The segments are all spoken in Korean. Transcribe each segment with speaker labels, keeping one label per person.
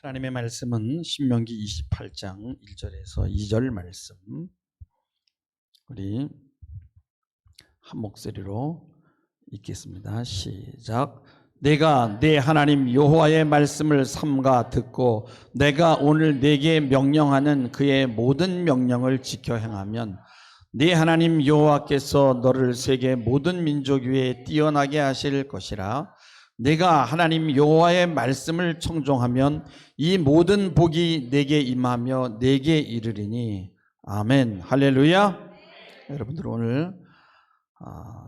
Speaker 1: 하나님의 말씀은 신명기 28장 1절에서 2절 말씀, 우리 한 목소리로 읽겠습니다. 시작. 내가 내 하나님 여호와의 말씀을 삼가 듣고 내가 오늘 내게 명령하는 그의 모든 명령을 지켜 행하면 네 하나님 여호와께서 너를 세계 모든 민족 위에 뛰어나게 하실 것이라. 내가 하나님 여호와의 말씀을 청종하면 이 모든 복이 내게 임하며 내게 이르리니. 아멘. 할렐루야. 여러분들 오늘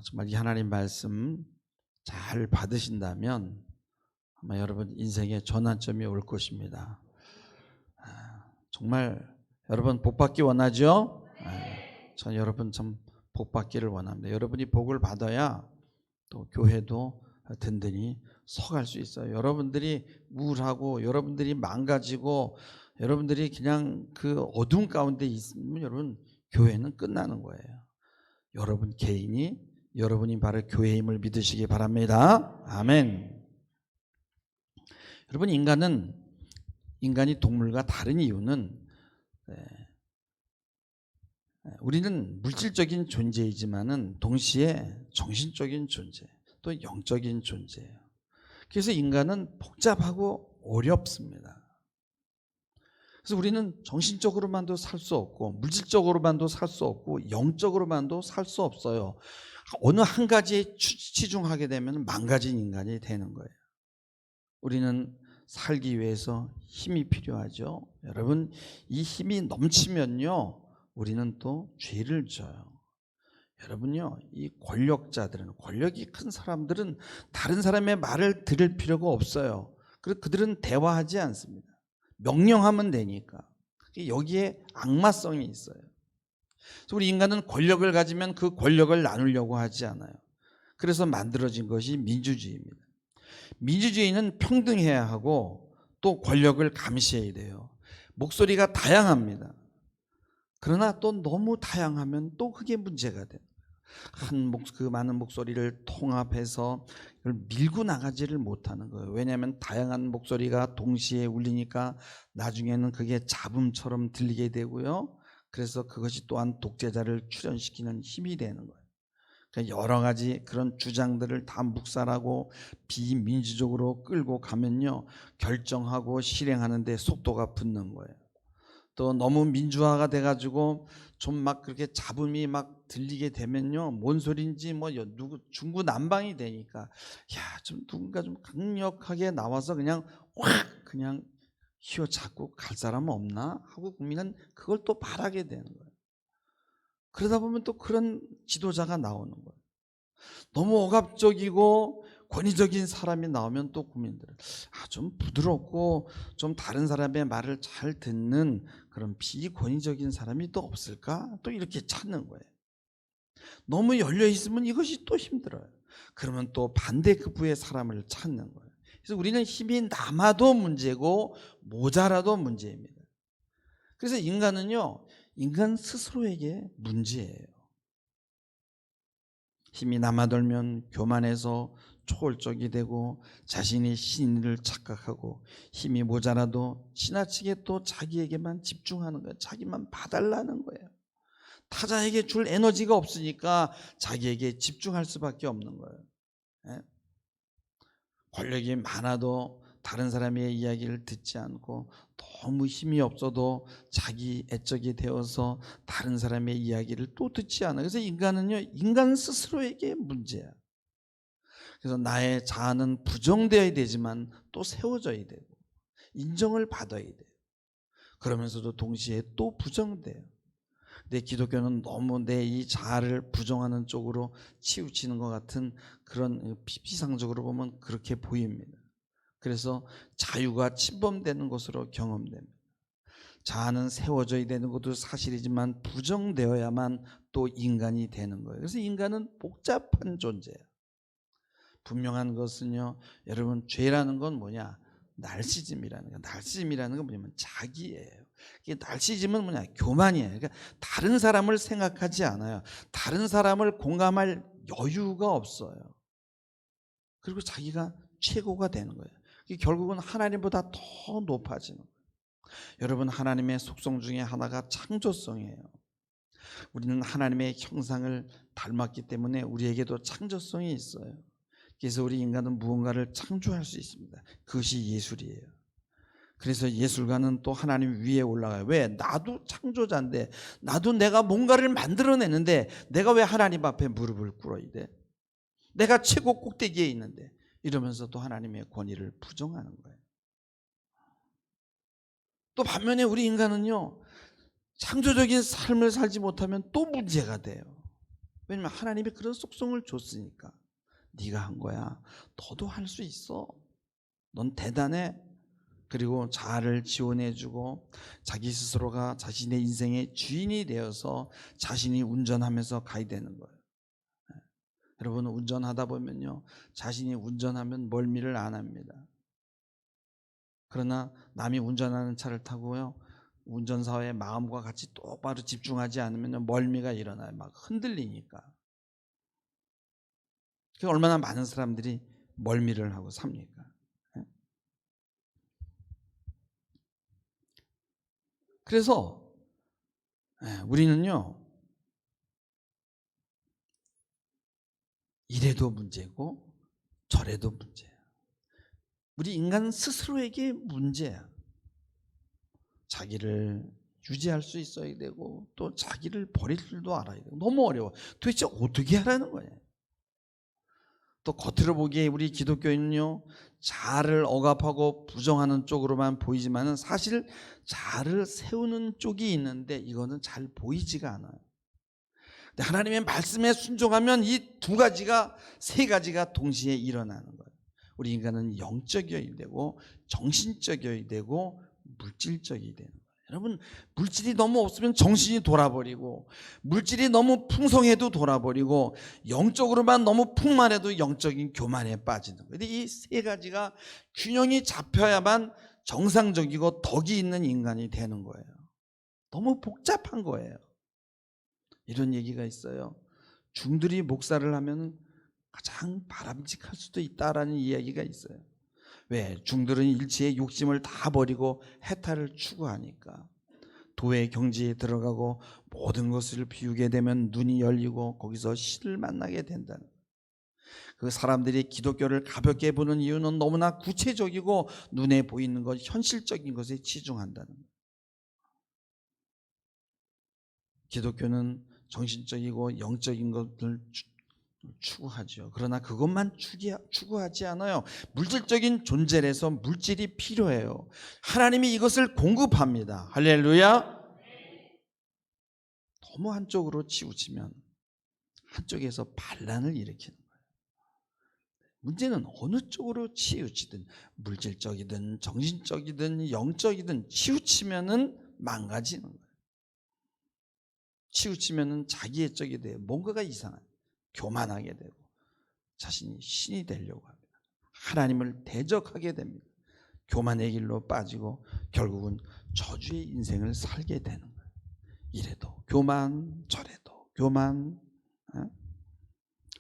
Speaker 1: 정말 이 하나님 말씀 잘 받으신다면 아마 여러분 인생의 전환점이 올 것입니다. 정말 여러분 복 받기 원하죠? 전 여러분 참 복 받기를 원합니다. 여러분이 복을 받아야 또 교회도 든든히 서갈 수 있어요. 여러분들이 우울하고 여러분들이 망가지고 여러분들이 그냥 그 어둠 가운데 있으면 여러분 교회는 끝나는 거예요. 여러분 개인이 여러분이 바로 교회의 힘을 믿으시기 바랍니다. 아멘. 여러분 인간이 동물과 다른 이유는 우리는 물질적인 존재이지만은 동시에 정신적인 존재, 또 영적인 존재예요. 그래서 인간은 복잡하고 어렵습니다. 그래서 우리는 정신적으로만도 살 수 없고 물질적으로만도 살 수 없고 영적으로만도 살 수 없어요. 어느 한 가지에 치중하게 되면 망가진 인간이 되는 거예요. 우리는 살기 위해서 힘이 필요하죠. 여러분, 이 힘이 넘치면요 우리는 또 죄를 져요. 여러분요, 이 권력자들은, 권력이 큰 사람들은 다른 사람의 말을 들을 필요가 없어요. 그리고 그들은 대화하지 않습니다. 명령하면 되니까. 여기에 악마성이 있어요. 그래서 우리 인간은 권력을 가지면 그 권력을 나누려고 하지 않아요. 그래서 만들어진 것이 민주주의입니다. 민주주의는 평등해야 하고 또 권력을 감시해야 돼요. 목소리가 다양합니다. 그러나 또 너무 다양하면 또 그게 문제가 돼요. 그 많은 목소리를 통합해서 이걸 밀고 나가지를 못하는 거예요. 왜냐하면 다양한 목소리가 동시에 울리니까 나중에는 그게 잡음처럼 들리게 되고요. 그래서 그것이 또한 독재자를 출현시키는 힘이 되는 거예요. 그러니까 여러 가지 그런 주장들을 다 묵살하고 비민주적으로 끌고 가면요 결정하고 실행하는 데 속도가 붙는 거예요. 또 너무 민주화가 돼가지고 좀 막 그렇게 잡음이 막 들리게 되면요 뭔 소린지 뭐 누구 중구난방이 되니까 좀 누군가 좀 강력하게 나와서 그냥 확 그냥 휘어잡고 갈 사람은 없나 하고 국민은 그걸 또 바라게 되는 거예요. 그러다 보면 또 그런 지도자가 나오는 거예요. 너무 억압적이고 권위적인 사람이 나오면 또 국민들은 좀 부드럽고 좀 다른 사람의 말을 잘 듣는 그런 비권위적인 사람이 또 없을까? 또 이렇게 찾는 거예요. 너무 열려 있으면 이것이 또 힘들어요. 그러면 또 반대급부의 사람을 찾는 거예요. 그래서 우리는 힘이 남아도 문제고 모자라도 문제입니다. 그래서 인간은요, 인간 스스로에게 문제예요. 힘이 남아돌면 교만해서 초월적이 되고 자신이 신인을 착각하고 힘이 모자라도 지나치게 또 자기에게만 집중하는 거예요. 자기만 봐달라는 거예요. 타자에게 줄 에너지가 없으니까 자기에게 집중할 수밖에 없는 거예요. 권력이 많아도 다른 사람의 이야기를 듣지 않고 너무 힘이 없어도 자기 애적이 되어서 다른 사람의 이야기를 또 듣지 않아요. 그래서 인간은요, 인간 스스로에게 문제야. 그래서 나의 자아는 부정되어야 되지만 또 세워져야 되고 인정을 받아야 돼요. 그러면서도 동시에 또 부정돼요. 내 기독교는 너무 내 이 자아를 부정하는 쪽으로 치우치는 것 같은 그런 피상적으로 보면 그렇게 보입니다. 그래서 자유가 침범되는 것으로 경험됩니다. 자아는 세워져야 되는 것도 사실이지만 부정되어야만 또 인간이 되는 거예요. 그래서 인간은 복잡한 존재예요. 분명한 것은요, 여러분 죄라는 건 뭐냐? 나르시즘이라는 거. 나르시즘이라는 건 뭐냐면 자기예요. 이게 나르시즘은 뭐냐? 교만이에요. 그러니까 다른 사람을 생각하지 않아요. 다른 사람을 공감할 여유가 없어요. 그리고 자기가 최고가 되는 거예요. 결국은 하나님보다 더 높아지는 거예요. 여러분, 하나님의 속성 중에 하나가 창조성이에요. 우리는 하나님의 형상을 닮았기 때문에 우리에게도 창조성이 있어요. 그래서 우리 인간은 무언가를 창조할 수 있습니다. 그것이 예술이에요. 그래서 예술가는 또 하나님 위에 올라가요. 왜? 나도 창조자인데, 나도 내가 뭔가를 만들어내는데 내가 왜 하나님 앞에 무릎을 꿇어야 돼? 내가 최고 꼭대기에 있는데, 이러면서 또 하나님의 권위를 부정하는 거예요. 또 반면에 우리 인간은요, 창조적인 삶을 살지 못하면 또 문제가 돼요. 왜냐면 하나님이 그런 속성을 줬으니까. 네가 한 거야. 너도 할 수 있어. 넌 대단해. 그리고 자아를 지원해주고 자기 스스로가 자신의 인생의 주인이 되어서 자신이 운전하면서 가야 되는 거예요. 여러분, 운전하다 보면요, 자신이 운전하면 멀미를 안 합니다. 그러나 남이 운전하는 차를 타고요, 운전사의 마음과 같이 똑바로 집중하지 않으면 멀미가 일어나요. 막 흔들리니까. 얼마나 많은 사람들이 멀미를 하고 삽니까? 그래서 우리는요, 이래도 문제고 저래도 문제야. 우리 인간 스스로에게 문제야. 자기를 유지할 수 있어야 되고 또 자기를 버릴 줄도 알아야 되고. 너무 어려워. 도대체 어떻게 하라는 거예요? 또 겉으로 보기에 우리 기독교인은요, 자아를 억압하고 부정하는 쪽으로만 보이지만은 사실 자아를 세우는 쪽이 있는데 이거는 잘 보이지가 않아요. 근데 하나님의 말씀에 순종하면 이 두 가지가, 세 가지가 동시에 일어나는 거예요. 우리 인간은 영적이어야 되고 정신적이어야 되고 물질적이 되는 거예요. 여러분, 물질이 너무 없으면 정신이 돌아버리고, 물질이 너무 풍성해도 돌아버리고, 영적으로만 너무 풍만해도 영적인 교만에 빠지는 거예요. 근데 이 세 가지가 균형이 잡혀야만 정상적이고 덕이 있는 인간이 되는 거예요. 너무 복잡한 거예요. 이런 얘기가 있어요. 중들이 목사를 하면 가장 바람직할 수도 있다라는 이야기가 있어요. 왜? 중들은 일체의 욕심을 다 버리고 해탈을 추구하니까. 도의 경지에 들어가고 모든 것을 비우게 되면 눈이 열리고 거기서 신을 만나게 된다는 거예요. 그 사람들이 기독교를 가볍게 보는 이유는 너무나 구체적이고 눈에 보이는 것, 현실적인 것에 치중한다는 거예요. 기독교는 정신적이고 영적인 것을 추구하죠. 그러나 그것만 추구하지 않아요. 물질적인 존재라서 물질이 필요해요. 하나님이 이것을 공급합니다. 할렐루야. 너무 한쪽으로 치우치면 한쪽에서 반란을 일으키는 거예요. 문제는 어느 쪽으로 치우치든, 물질적이든 정신적이든 영적이든 치우치면은 망가지는 거예요. 치우치면은 자기의 쪽이 돼요. 뭔가가 이상해요. 교만하게 되고 자신이 신이 되려고 합니다. 하나님을 대적하게 됩니다. 교만의 길로 빠지고 결국은 저주의 인생을 살게 되는 거예요. 이래도 교만, 저래도 교만.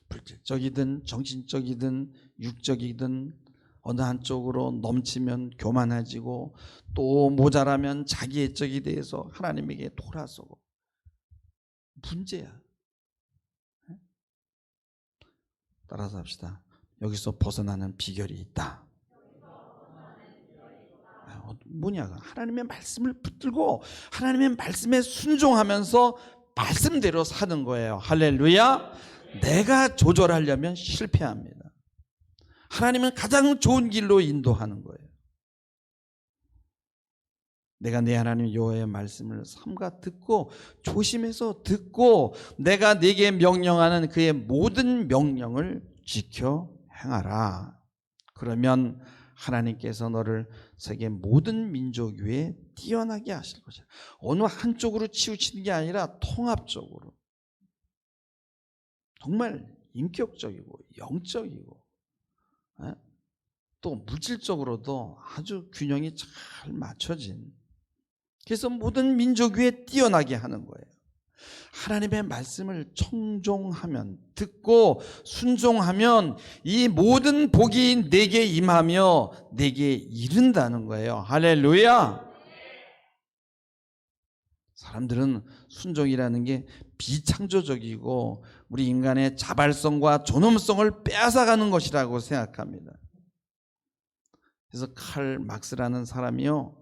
Speaker 1: 물질적이든 정신적이든 육적이든 어느 한쪽으로 넘치면 교만해지고, 또 모자라면 자기의 쪽이 대해서 하나님에게 돌아서고. 문제야. 따라서 합시다. 여기서 벗어나는 비결이 있다. 뭐냐? 하나님의 말씀을 붙들고 하나님의 말씀에 순종하면서 말씀대로 사는 거예요. 할렐루야. 내가 조절하려면 실패합니다. 하나님은 가장 좋은 길로 인도하는 거예요. 내가 내 하나님 여호와의 말씀을 삼가 듣고 조심해서 듣고 내가 네게 명령하는 그의 모든 명령을 지켜 행하라. 그러면 하나님께서 너를 세계 모든 민족 위에 뛰어나게 하실 것이다. 어느 한쪽으로 치우치는 게 아니라 통합적으로, 정말 인격적이고 영적이고 또 물질적으로도 아주 균형이 잘 맞춰진, 그래서 모든 민족 위에 뛰어나게 하는 거예요. 하나님의 말씀을 청종하면, 듣고 순종하면 이 모든 복이 내게 임하며 내게 이른다는 거예요. 할렐루야. 사람들은 순종이라는 게 비창조적이고 우리 인간의 자발성과 존엄성을 빼앗아가는 것이라고 생각합니다. 그래서 칼 막스라는 사람이요,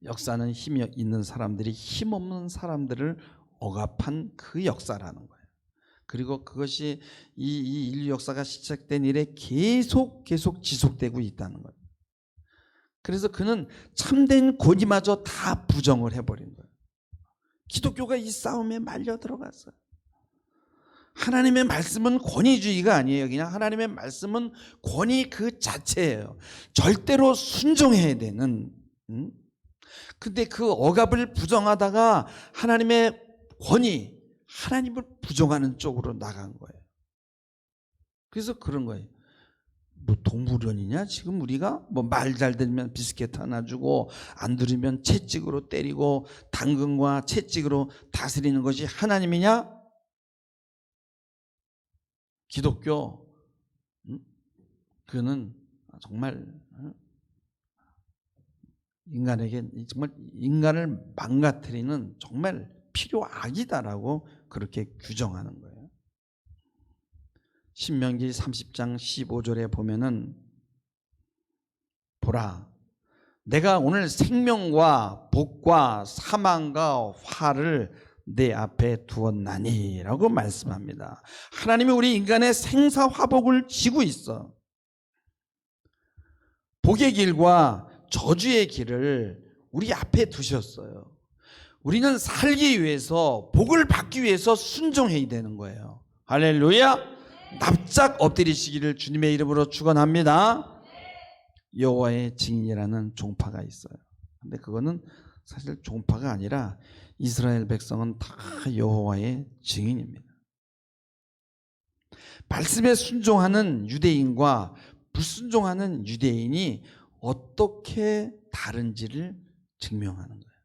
Speaker 1: 역사는 힘이 있는 사람들이 힘없는 사람들을 억압한 그 역사라는 거예요. 그리고 그것이 이 인류 역사가 시작된 이래 계속 지속되고 있다는 거예요. 그래서 그는 참된 권위마저 다 부정을 해버린 거예요. 기독교가 이 싸움에 말려 들어갔어요. 하나님의 말씀은 권위주의가 아니에요. 그냥 하나님의 말씀은 권위 그 자체예요. 절대로 순종해야 되는. 근데 그 억압을 부정하다가 하나님의 권위, 하나님을 부정하는 쪽으로 나간 거예요. 그래서 그런 거예요. 뭐 동물원이냐? 지금 우리가 뭐 말 잘 들으면 비스켓 하나 주고 안 들으면 채찍으로 때리고 당근과 채찍으로 다스리는 것이 하나님이냐? 기독교, 그는 정말 인간에게 정말 인간을 망가뜨리는 정말 필요악이다라고 그렇게 규정하는 거예요. 신명기 30장 15절에 보면은, 보라, 내가 오늘 생명과 복과 사망과 화를 내 앞에 두었나니 라고 말씀합니다. 하나님이 우리 인간의 생사화복을 지고 있어. 복의 길과 저주의 길을 우리 앞에 두셨어요. 우리는 살기 위해서, 복을 받기 위해서 순종해야 되는 거예요. 할렐루야. 납작 엎드리시기를 주님의 이름으로 축원합니다. 여호와의 증인이라는 종파가 있어요. 근데 그거는 사실 종파가 아니라 이스라엘 백성은 다 여호와의 증인입니다. 말씀에 순종하는 유대인과 불순종하는 유대인이 어떻게 다른지를 증명하는 거예요.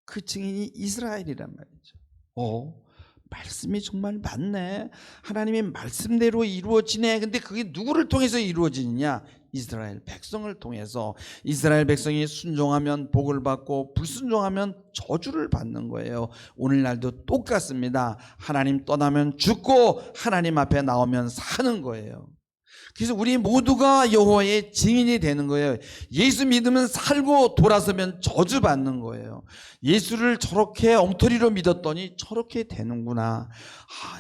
Speaker 1: 그 증인이 이스라엘이란 말이죠. 말씀이 정말 맞네. 하나님의 말씀대로 이루어지네. 근데 그게 누구를 통해서 이루어지느냐? 이스라엘 백성을 통해서. 이스라엘 백성이 순종하면 복을 받고 불순종하면 저주를 받는 거예요. 오늘날도 똑같습니다. 하나님 떠나면 죽고 하나님 앞에 나오면 사는 거예요. 그래서 우리 모두가 여호와의 증인이 되는 거예요. 예수 믿으면 살고 돌아서면 저주받는 거예요. 예수를 저렇게 엉터리로 믿었더니 저렇게 되는구나.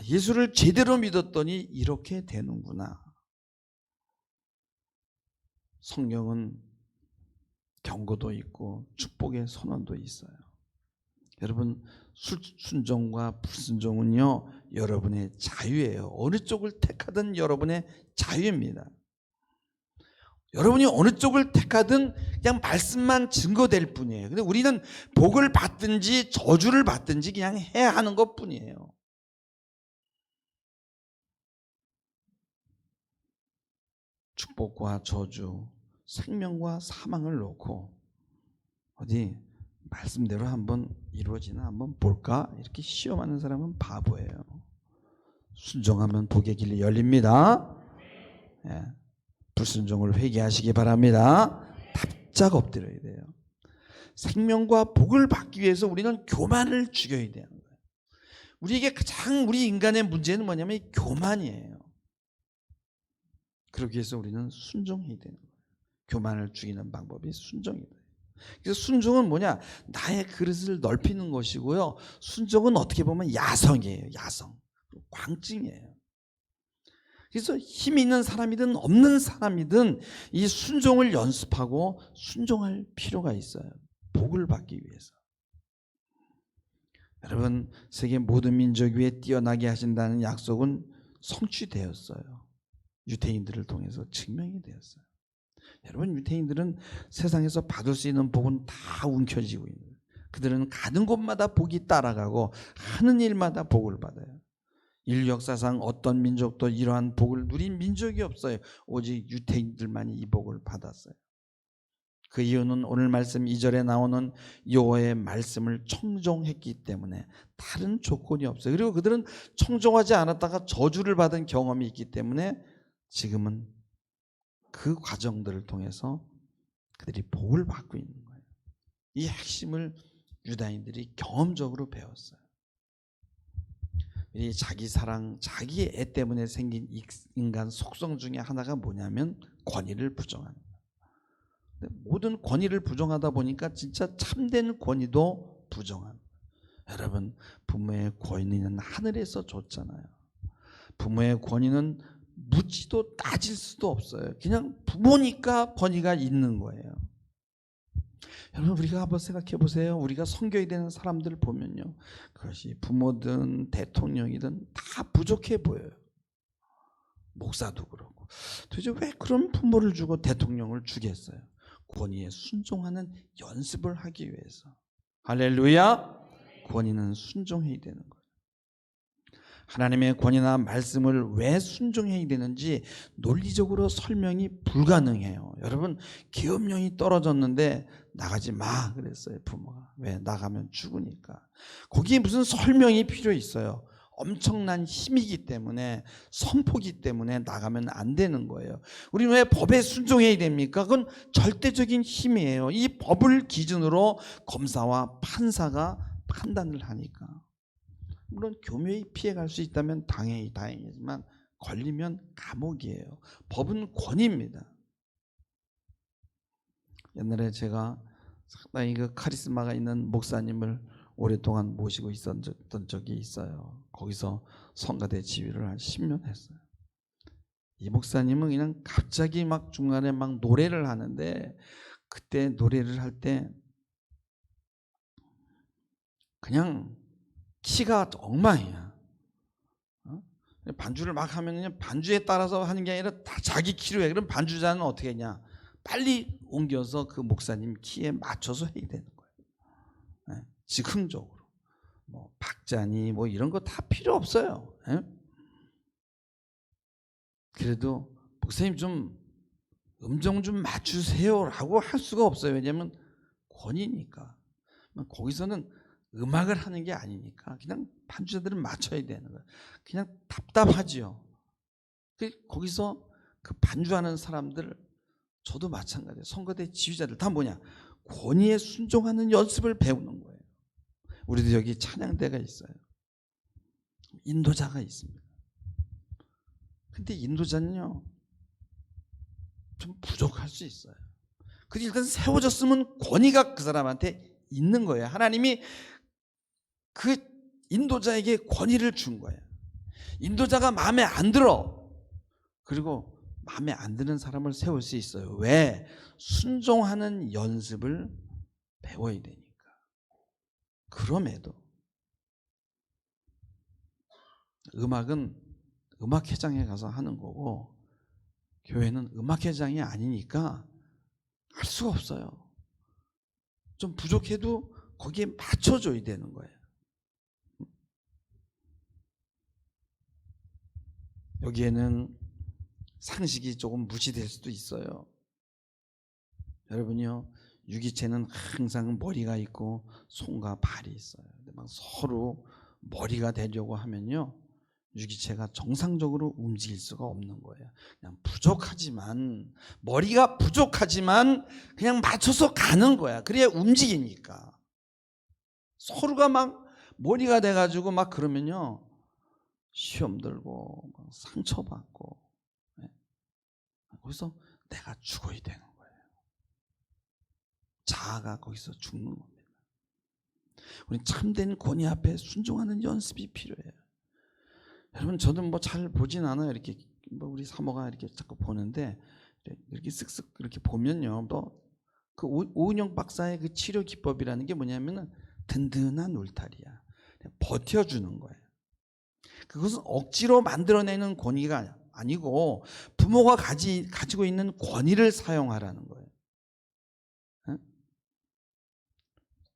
Speaker 1: 예수를 제대로 믿었더니 이렇게 되는구나. 성경은 경고도 있고 축복의 선언도 있어요. 여러분, 순종과 불순종은요, 여러분의 자유예요. 어느 쪽을 택하든 여러분의 자유입니다. 여러분이 어느 쪽을 택하든 그냥 말씀만 증거될 뿐이에요. 근데 우리는 복을 받든지 저주를 받든지 그냥 해야 하는 것 뿐이에요. 축복과 저주, 생명과 사망을 놓고 어디 말씀대로 한번 이루어지나 한번 볼까? 이렇게 시험하는 사람은 바보예요. 순종하면 복의 길이 열립니다. 불순종을 회개하시기 바랍니다. 납작 엎드려야 돼요. 생명과 복을 받기 위해서 우리는 교만을 죽여야 되는 거예요. 우리에게 가장 우리 인간의 문제는 뭐냐면 교만이에요. 그러기 위해서 우리는 순종해야 되는 거예요. 교만을 죽이는 방법이 순종이에요. 그래서 순종은 뭐냐? 나의 그릇을 넓히는 것이고요. 순종은 어떻게 보면 야성이에요. 야성. 광증이에요. 그래서 힘 있는 사람이든 없는 사람이든 이 순종을 연습하고 순종할 필요가 있어요. 복을 받기 위해서. 여러분, 세계 모든 민족 위에 뛰어나게 하신다는 약속은 성취되었어요. 유대인들을 통해서 증명이 되었어요. 여러분, 유대인들은 세상에서 받을 수 있는 복은 다 움켜쥐고 있는 거예요. 그들은 가는 곳마다 복이 따라가고 하는 일마다 복을 받아요. 인류 역사상 어떤 민족도 이러한 복을 누린 민족이 없어요. 오직 유대인들만이 이 복을 받았어요. 그 이유는 오늘 말씀 2절에 나오는 여호와의 말씀을 청종했기 때문에 다른 조건이 없어요. 그리고 그들은 청종하지 않았다가 저주를 받은 경험이 있기 때문에 지금은 그 과정들을 통해서 그들이 복을 받고 있는 거예요. 이 핵심을 유다인들이 경험적으로 배웠어요. 이 자기 사랑, 자기 애 때문에 생긴 인간 속성 중에 하나가 뭐냐면 권위를 부정하는 거예요. 모든 권위를 부정하다 보니까 진짜 참된 권위도 부정한 거예요. 여러분, 부모의 권위는 하늘에서 줬잖아요. 부모의 권위는 묻지도 따질 수도 없어요. 그냥 부모니까 권위가 있는 거예요. 여러분, 우리가 한번 생각해 보세요. 우리가 섬겨야 되는 사람들을 보면요, 그것이 부모든 대통령이든 다 부족해 보여요. 목사도 그렇고. 도대체 왜 그런 부모를 주고 대통령을 주겠어요? 권위에 순종하는 연습을 하기 위해서. 할렐루야. 권위는 순종해야 되는 거예요. 하나님의 권위나 말씀을 왜 순종해야 되는지 논리적으로 설명이 불가능해요. 여러분, 기업령이 떨어졌는데 나가지 마 그랬어요, 부모가. 왜? 나가면 죽으니까. 거기에 무슨 설명이 필요 있어요. 엄청난 힘이기 때문에, 선포기 때문에 나가면 안 되는 거예요. 우리는 왜 법에 순종해야 됩니까? 그건 절대적인 힘이에요. 이 법을 기준으로 검사와 판사가 판단을 하니까. 물론 교묘히 피해갈 수 있다면 다행이지만 걸리면 감옥이에요. 법은 권위입니다. 옛날에 제가 상당히 그 카리스마가 있는 목사님을 오랫동안 모시고 있었던 적이 있어요. 거기서 성가대 지휘를 한 10년 했어요. 이 목사님은 그냥 갑자기 막 중간에 막 노래를 하는데, 그때 노래를 할 때 그냥 키가 엉망이야. 반주를 막 하면 반주에 따라서 하는 게 아니라 다 자기 키로 해. 그럼 반주자는 어떻게 했냐? 빨리 옮겨서 그 목사님 키에 맞춰서 해야 되는 거예요. 즉흥적으로. 뭐 박자니 뭐 이런 거 다 필요 없어요. 그래도 목사님 좀 음정 좀 맞추세요라고 할 수가 없어요. 왜냐하면 권위니까. 거기서는 음악을 하는 게 아니니까 그냥 반주자들은 맞춰야 되는 거예요. 그냥 답답하지요. 거기서 그 반주하는 사람들, 저도 마찬가지예요. 선거대 지휘자들 다 뭐냐? 권위에 순종하는 연습을 배우는 거예요. 우리도 여기 찬양대가 있어요. 인도자가 있습니다. 근데 인도자는요, 좀 부족할 수 있어요. 근데 일단 세워졌으면 권위가 그 사람한테 있는 거예요. 하나님이 그 인도자에게 권위를 준 거예요. 인도자가 마음에 안 들어. 그리고 마음에 안 드는 사람을 세울 수 있어요. 왜? 순종하는 연습을 배워야 되니까. 그럼에도 음악은 음악회장에 가서 하는 거고, 교회는 음악회장이 아니니까 할 수가 없어요. 좀 부족해도 거기에 맞춰줘야 되는 거예요. 여기에는 상식이 조금 무시될 수도 있어요. 여러분요, 유기체는 항상 머리가 있고 손과 발이 있어요. 근데 막 서로 머리가 되려고 하면요, 유기체가 정상적으로 움직일 수가 없는 거예요. 그냥 부족하지만, 머리가 부족하지만 그냥 맞춰서 가는 거야. 그래야 움직이니까. 서로가 막 머리가 돼가지고 막 그러면요, 시험 들고 상처받고, 거기서 내가 죽어야 되는 거예요. 자아가 거기서 죽는 겁니다. 우리 참된 권위 앞에 순종하는 연습이 필요해요. 여러분, 저는 뭐 잘 보진 않아요. 이렇게 뭐 우리 사모가 이렇게 자꾸 보는데, 이렇게 쓱쓱 이렇게 보면요, 뭐 그 오은영 박사의 그 치료 기법이라는 게 뭐냐면은 든든한 울타리야. 버텨주는 거예요. 그것은 억지로 만들어내는 권위가 아니고 부모가 가지고 있는 권위를 사용하라는 거예요.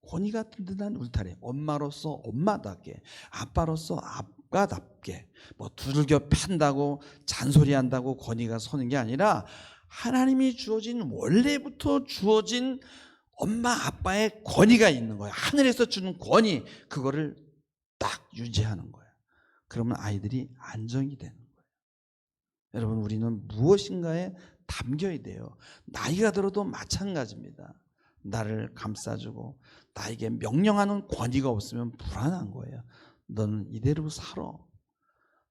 Speaker 1: 권위가 든든한 울타리. 엄마로서 엄마답게, 아빠로서 아빠답게, 뭐 두들겨 팬다고 잔소리한다고 권위가 서는 게 아니라 하나님이 주어진, 원래부터 주어진 엄마 아빠의 권위가 있는 거예요. 하늘에서 주는 권위, 그거를 딱 유지하는 거예요. 그러면 아이들이 안정이 되는 거예요. 여러분, 우리는 무엇인가에 담겨야 돼요. 나이가 들어도 마찬가지입니다. 나를 감싸주고 나에게 명령하는 권위가 없으면 불안한 거예요. 너는 이대로 살아.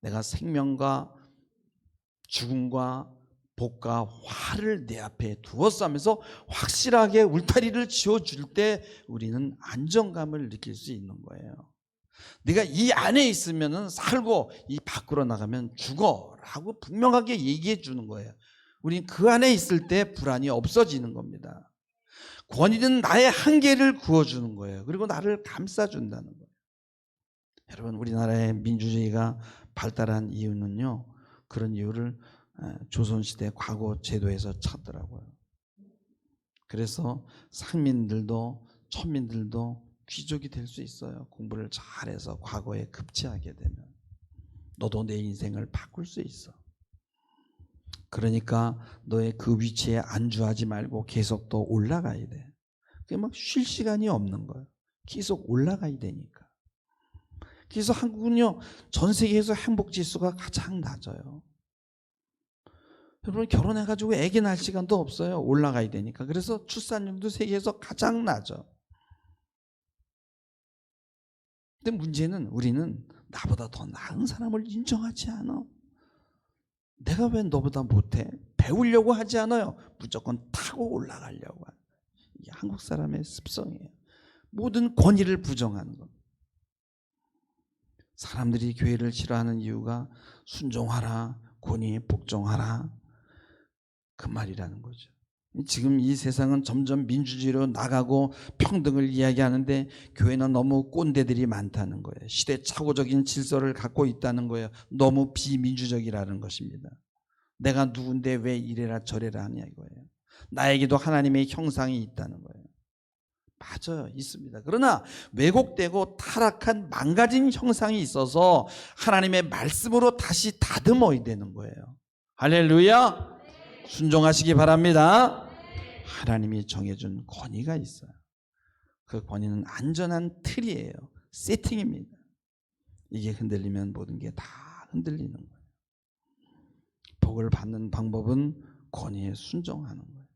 Speaker 1: 내가 생명과 죽음과 복과 화를 내 앞에 두었어 하면서 확실하게 울타리를 지어줄 때 우리는 안정감을 느낄 수 있는 거예요. 네가 이 안에 있으면 살고 이 밖으로 나가면 죽어 라고 분명하게 얘기해 주는 거예요. 우린 그 안에 있을 때 불안이 없어지는 겁니다. 권위는 나의 한계를 그어주는 거예요. 그리고 나를 감싸준다는 거예요. 여러분, 우리나라의 민주주의가 발달한 이유는요, 그런 이유를 조선시대 과거 제도에서 찾더라고요. 그래서 상민들도 천민들도 귀족이 될 수 있어요. 공부를 잘해서 과거에 급제하게 되면. 너도 내 인생을 바꿀 수 있어. 그러니까 너의 그 위치에 안주하지 말고 계속 더 올라가야 돼. 그게 막 쉴 시간이 없는 거예요. 계속 올라가야 되니까. 그래서 한국은요, 전 세계에서 행복 지수가 가장 낮아요. 여러분, 결혼해가지고 애기 낳을 시간도 없어요. 올라가야 되니까. 그래서 출산율도 세계에서 가장 낮아. 근데 문제는 우리는 나보다 더 나은 사람을 인정하지 않아. 내가 왜 너보다 못해? 배우려고 하지 않아요. 무조건 타고 올라가려고 하는. 이게 한국 사람의 습성이에요. 모든 권위를 부정하는 겁니다. 사람들이 교회를 싫어하는 이유가 순종하라, 권위에 복종하라, 그 말이라는 거죠. 지금 이 세상은 점점 민주주의로 나가고 평등을 이야기하는데 교회는 너무 꼰대들이 많다는 거예요. 시대착오적인 질서를 갖고 있다는 거예요. 너무 비민주적이라는 것입니다. 내가 누군데 왜 이래라 저래라 하냐 이거예요. 나에게도 하나님의 형상이 있다는 거예요. 맞아요, 있습니다. 그러나 왜곡되고 타락한 망가진 형상이 있어서 하나님의 말씀으로 다시 다듬어야 되는 거예요. 할렐루야. 순종하시기 바랍니다. 하나님이 정해준 권위가 있어요. 그 권위는 안전한 틀이에요. 세팅입니다. 이게 흔들리면 모든 게 다 흔들리는 거예요. 복을 받는 방법은 권위에 순종하는 거예요.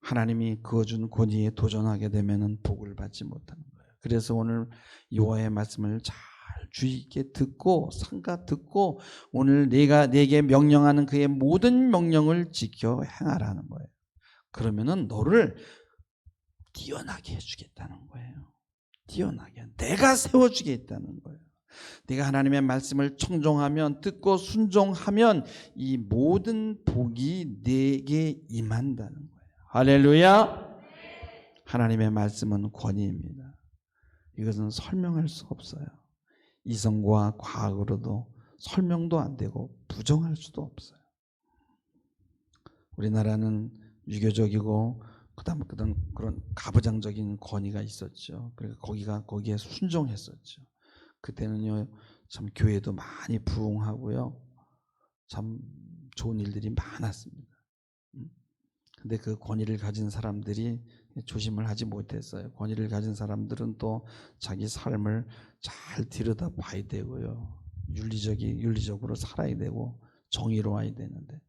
Speaker 1: 하나님이 그어준 권위에 도전하게 되면 복을 받지 못하는 거예요. 그래서 오늘 여호와의 말씀을 잘 주의 있게 듣고 삼가 듣고 오늘 내게 명령하는 그의 모든 명령을 지켜 행하라는 거예요. 그러면은 너를 뛰어나게 해주겠다는 거예요. 뛰어나게. 내가 세워주겠다는 거예요. 네가 하나님의 말씀을 청종하면, 듣고 순종하면 이 모든 복이 내게 임한다는 거예요. 할렐루야. 하나님의 말씀은 권위입니다. 이것은 설명할 수 없어요. 이성과 과학으로도 설명도 안 되고 부정할 수도 없어요. 우리나라는 유교적이고 그다음 그런 가부장적인 권위가 있었죠. 그래서 거기에 순종했었죠. 그때는요, 참 교회도 많이 부흥하고요, 참 좋은 일들이 많았습니다. 근데 그 권위를 가진 사람들이 조심을 하지 못했어요. 권위를 가진 사람들은 또 자기 삶을 잘 들여다봐야 되고요, 윤리적으로 살아야 되고 정의로워야 되는데,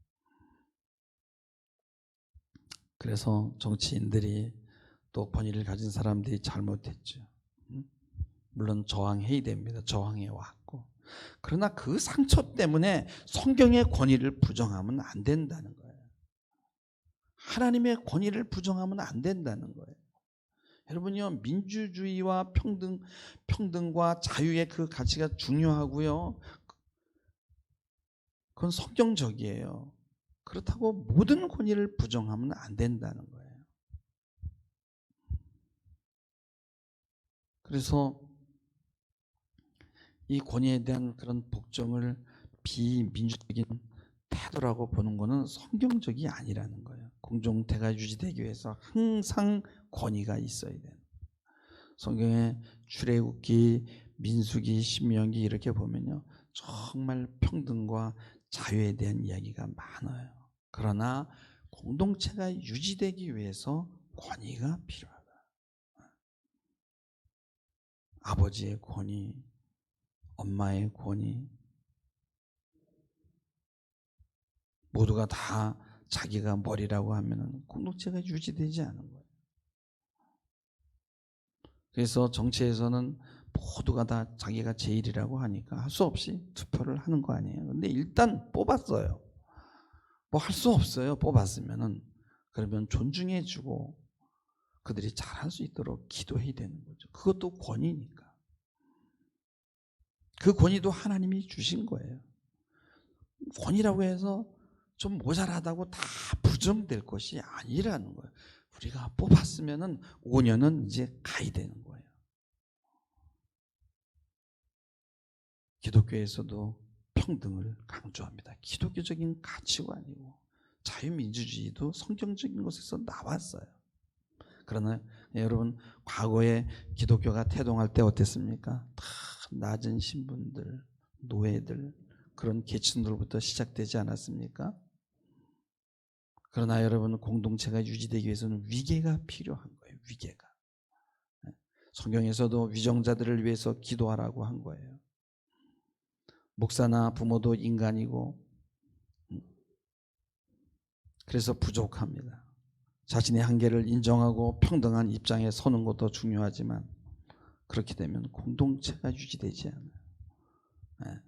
Speaker 1: 그래서 정치인들이 또 권위를 가진 사람들이 잘못했죠. 물론 저항해야 됩니다. 저항해 왔고. 그러나 그 상처 때문에 성경의 권위를 부정하면 안 된다는 거예요. 하나님의 권위를 부정하면 안 된다는 거예요. 여러분요, 민주주의와 평등과 자유의 그 가치가 중요하고요, 그건 성경적이에요. 그렇다고 모든 권위를 부정하면 안 된다는 거예요. 그래서 이 권위에 대한 그런 복종을 비민주적인 태도라고 보는 것은 성경적이 아니라는 거예요. 공동체가 유지되기 위해서 항상 권위가 있어야 돼요. 성경에 출애굽기, 민수기, 신명기 이렇게 보면요, 정말 평등과 자유에 대한 이야기가 많아요. 그러나 공동체가 유지되기 위해서 권위가 필요하다. 아버지의 권위, 엄마의 권위, 모두가 다 자기가 머리라고 하면 공동체가 유지되지 않은 거예요. 그래서 정치에서는 모두가 다 자기가 제일이라고 하니까 할 수 없이 투표를 하는 거 아니에요. 근데 일단 뽑았어요. 뭐 할 수 없어요. 뽑았으면은. 그러면 존중해주고 그들이 잘할 수 있도록 기도해야 되는 거죠. 그것도 권위니까. 그 권위도 하나님이 주신 거예요. 권위라고 해서 좀 모자라다고 다 부정될 것이 아니라는 거예요. 우리가 뽑았으면은 5년은 이제 가야 되는 거예요. 기독교에서도 평등을 강조합니다. 기독교적인 가치관이고 자유민주주의도 성경적인 것에서 나왔어요. 그러나 여러분, 과거에 기독교가 태동할 때 어땠습니까? 다 낮은 신분들, 노예들, 그런 계층들부터 시작되지 않았습니까? 그러나 여러분, 공동체가 유지되기 위해서는 위계가 필요한 거예요. 위계가. 성경에서도 위정자들을 위해서 기도하라고 한 거예요. 목사나 부모도 인간이고 그래서 부족합니다. 자신의 한계를 인정하고 평등한 입장에 서는 것도 중요하지만 그렇게 되면 공동체가 유지되지 않아요.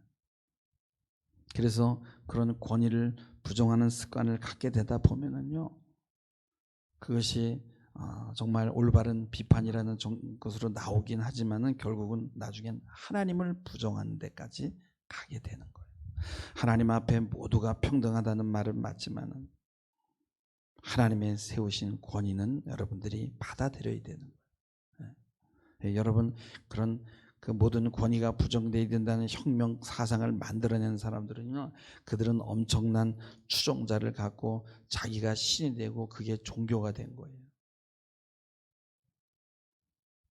Speaker 1: 그래서 그런 권위를 부정하는 습관을 갖게 되다 보면은요, 그것이 정말 올바른 비판이라는 것으로 나오긴 하지만은 결국은 나중엔 하나님을 부정하는 데까지 가게 되는 거예요. 하나님 앞에 모두가 평등하다는 말은 맞지만은 하나님의 세우신 권위는 여러분들이 받아들여야 되는 거예요. 여러분, 그런 그 모든 권위가 부정되어야 된다는 혁명 사상을 만들어낸 사람들은요, 그들은 엄청난 추종자를 갖고 자기가 신이 되고 그게 종교가 된 거예요.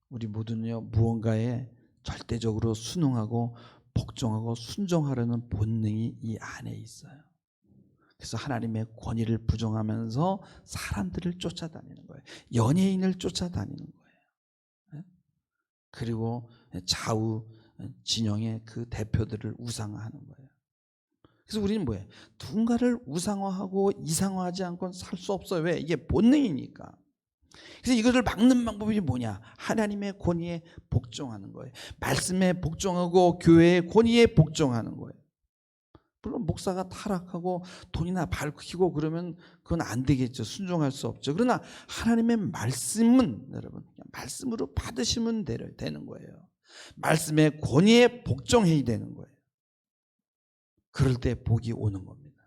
Speaker 1: 우리 모두는요, 무언가에 절대적으로 순응하고 복종하고 순종하려는 본능이 이 안에 있어요. 그래서 하나님의 권위를 부정하면서 사람들을 쫓아다니는 거예요. 연예인을 쫓아다니는 거예요. 그리고 좌우 진영의 그 대표들을 우상화하는 거예요. 그래서 우리는 뭐예요? 누군가를 우상화하고 이상화하지 않고는 살 수 없어요. 왜? 이게 본능이니까. 그래서 이것을 막는 방법이 뭐냐? 하나님의 권위에 복종하는 거예요. 말씀에 복종하고 교회의 권위에 복종하는 거예요. 물론 목사가 타락하고 돈이나 밝히고 그러면 그건 안 되겠죠. 순종할 수 없죠. 그러나 하나님의 말씀은 여러분 말씀으로 받으시면 되는 거예요. 말씀의 권위에 복종해야 되는 거예요. 그럴 때 복이 오는 겁니다.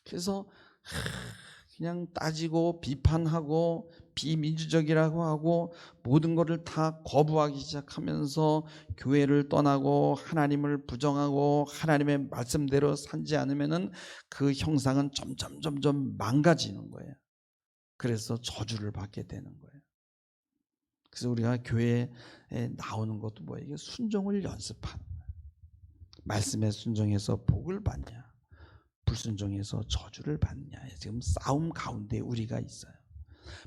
Speaker 1: 그래서 그냥 따지고 비판하고 비민주적이라고 하고 모든 것을 다 거부하기 시작하면서 교회를 떠나고 하나님을 부정하고 하나님의 말씀대로 살지 않으면은 그 형상은 점점 망가지는 거예요. 그래서 저주를 받게 되는 거예요. 그래서 우리가 교회에 나오는 것도 뭐예요? 이게 순종을 연습하는 거예요. 말씀에 순종해서 복을 받냐, 불순종해서 저주를 받냐. 지금 싸움 가운데 우리가 있어요.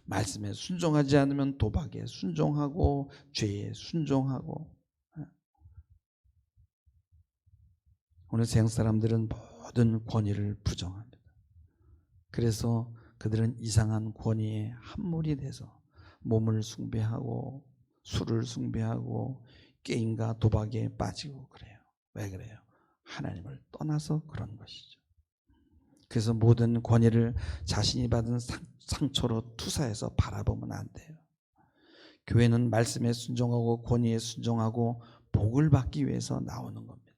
Speaker 1: 말씀에 순종하지 않으면 도박에 순종하고 죄에 순종하고. 오늘 세상 사람들은 모든 권위를 부정합니다. 그래서 그들은 이상한 권위에 함몰이 돼서 몸을 숭배하고 술을 숭배하고 게임과 도박에 빠지고 그래요. 왜 그래요? 하나님을 떠나서 그런 것이죠. 그래서 모든 권위를 자신이 받은 상처로 투사해서 바라보면 안 돼요. 교회는 말씀에 순종하고 권위에 순종하고 복을 받기 위해서 나오는 겁니다.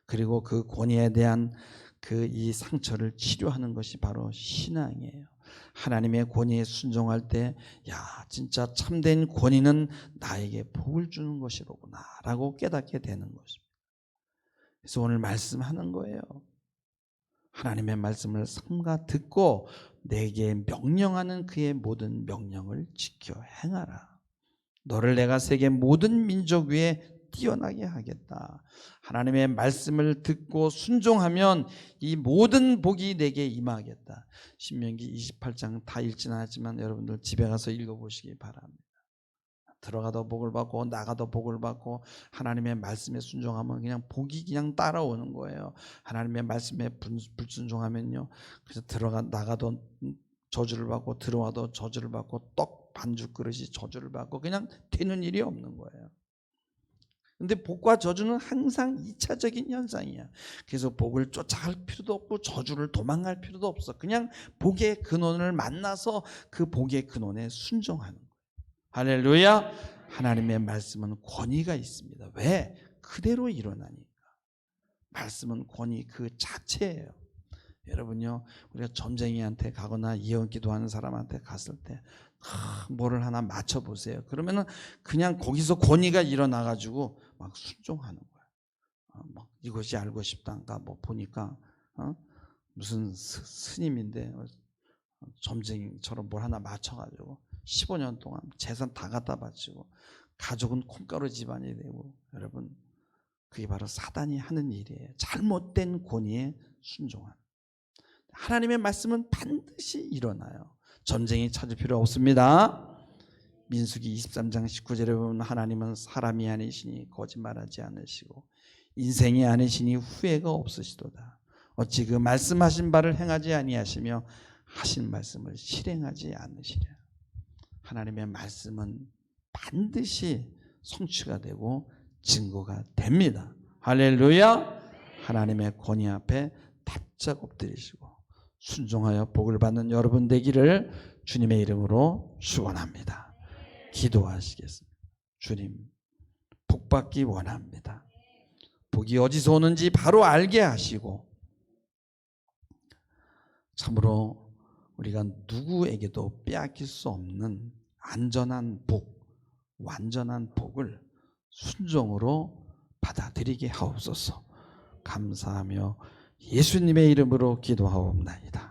Speaker 1: 그리고 그 권위에 대한 그 이 상처를 치료하는 것이 바로 신앙이에요. 하나님의 권위에 순종할 때, 야, 진짜 참된 권위는 나에게 복을 주는 것이로구나 라고 깨닫게 되는 것입니다. 그래서 오늘 말씀하는 거예요. 하나님의 말씀을 삼가 듣고 내게 명령하는 그의 모든 명령을 지켜 행하라. 너를 내가 세계 모든 민족 위에 뛰어나게 하겠다. 하나님의 말씀을 듣고 순종하면 이 모든 복이 내게 임하겠다. 신명기 28장 다 읽지는 않았지만 여러분들 집에 가서 읽어보시기 바랍니다. 들어가도 복을 받고 나가도 복을 받고 하나님의 말씀에 순종하면 그냥 복이 그냥 따라오는 거예요. 하나님의 말씀에 불순종하면요, 그래서 나가도 저주를 받고 들어와도 저주를 받고 떡 반죽 그릇이 저주를 받고 그냥 되는 일이 없는 거예요. 근데 복과 저주는 항상 2차적인 현상이야. 그래서 복을 쫓아갈 필요도 없고 저주를 도망갈 필요도 없어. 그냥 복의 근원을 만나서 그 복의 근원에 순종하는 거예요. 할렐루야. 하나님의 말씀은 권위가 있습니다. 왜? 그대로 일어나니까. 말씀은 권위 그 자체예요. 여러분요, 우리가 점쟁이한테 가거나 예언 기도하는 사람한테 갔을 때 뭐를 하나 맞춰보세요. 그러면은 그냥 거기서 권위가 일어나가지고 막 순종하는 거야. 막 이것이 알고 싶단가 뭐 보니까 무슨 스님인데 점쟁이처럼 뭘 하나 맞춰가지고 15년 동안 재산 다 갖다 바치고 가족은 콩가루 집안이 되고, 여러분 그게 바로 사단이 하는 일이에요. 잘못된 권위에 순종하는. 하나님의 말씀은 반드시 일어나요. 전쟁이 찾을 필요 없습니다. 민수기 23장 19절에 보면 하나님은 사람이 아니시니 거짓말하지 않으시고 인생이 아니시니 후회가 없으시도다. 어찌 그 말씀하신 바를 행하지 아니하시며 하신 말씀을 실행하지 않으시랴. 하나님의 말씀은 반드시 성취가 되고 증거가 됩니다. 할렐루야. 하나님의 권위 앞에 바짝 엎드리시고 순종하여 복을 받는 여러분 되기를 주님의 이름으로 축원합니다. 기도하시겠습니다. 주님, 복 받기 원합니다. 복이 어디서 오는지 바로 알게 하시고 참으로 우리가 누구에게도 빼앗길 수 없는 안전한 복, 완전한 복을 순종으로 받아들이게 하옵소서. 감사하며 예수님의 이름으로 기도하옵나이다.